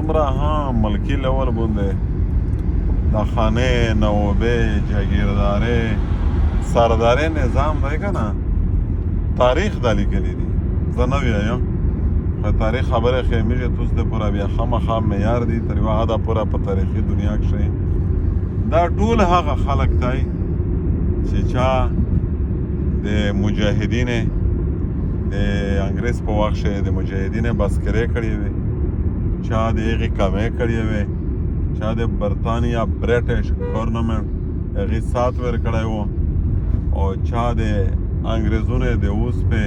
څومره ملکي لیول باندې د خانې نوابۍ جاګیردارۍ سردارۍ نظام دی که نه تاریخ دا لیکلی دي زه نه ویایم خو تاریخ خبرې خیمېږي توس د پوره بیا خامخا معیار دي تر یوه حده پوره په تاریخي دنیا کښې دا ټول هغه خلک دی چې چا د مجاهدینې د انګریز په وخت کښې د مجاهدینې بسکرې کړې وې چا د هغې کمې کړې وې چا د برطانیا برټش ګورنمنټ هغې سات ورکړی و او چا د انګریزونو د اوسپې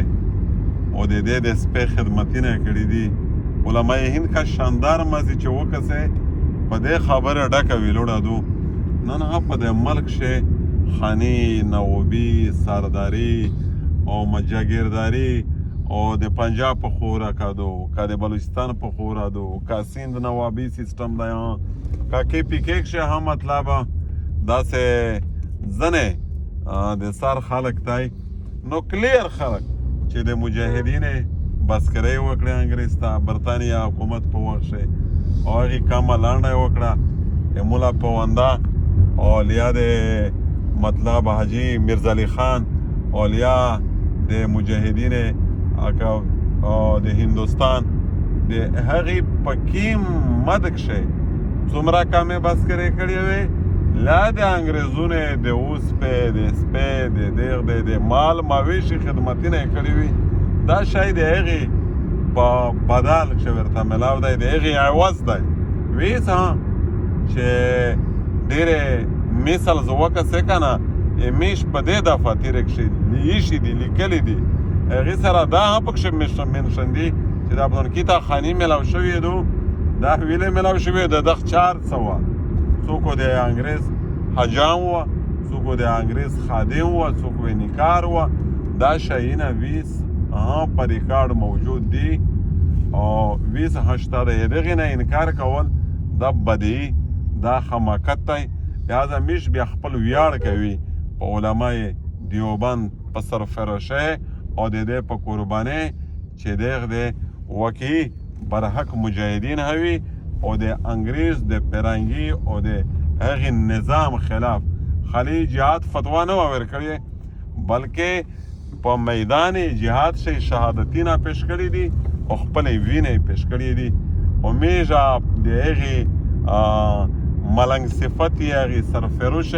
او د دې د سپې خدمتونه یې کړي دي علماء هند کا شاندار مزي چې وکسې په دې خبره ډکه ویلوړه دو نن هغه په دې ملک کښې خاني نوابي سرداري او جاګیرداري او د پنجاب په خورا کادو کا د بلوچستان په خورا دو کا سند نوابي سیستم دی کا کې پی کې کښې هم مطلب داسې ځنې د سر خلک دی نو کلیر خلک چې د مجاهدینې بسکرۍ وکړې انګریز ته برطانیا حکومت په وخت کښې او هغې کمه لنډه یې وکړه مولا پونده اولیا د مطلب حاجي میرزعلی خان اولیا د مجاهدینې د هندوستان د هغې په کیم مد کښې څومره کمې بسکرۍ کړې وې لا د انګریزونو د اوسپې د سپې د دیغ د مال مویشي خدمتونه یې کړي وي دا شی د هغې په بدل چې ورته ملاو دی د هغې عوض دی ویس چې ډېرې مثل زه وکسې که نه میش په دې دفعه تېرې کښې ایښي دي لیکلي دي هغې سره دا هم پکښې منشن دي چې دا پلانکي ته خاني میلاو شوي دو دا ویلې میلاو شوي د دغه 400 څوک د انګریز حجام وه څوک د انګریز خادم وه څوک نکار وه دا شیونه ویس په ریکارډ موجود دي او ویس هشته د دغې نه انکار کول دا بدی دا خماقت دی لهذا میش بیا خپل ویاړ کوي په علمای دیوبند په سرفراشۍ او د دې په قربانۍ چې دغه د وکي برحق مجاهدین هوي او د انګریز د پیرنګي او د هغې نظام خلاف خالي جهاد فتوا نه وه ورکړې بلکې په میدان جهاد شي شهادتونه پیش کړي دي او خپلې وینې پیش کړي دي همیشه د هغې ملنګ صفت یې هغې سرفروش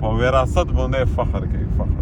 په وراثت باندې فخر کوي فخر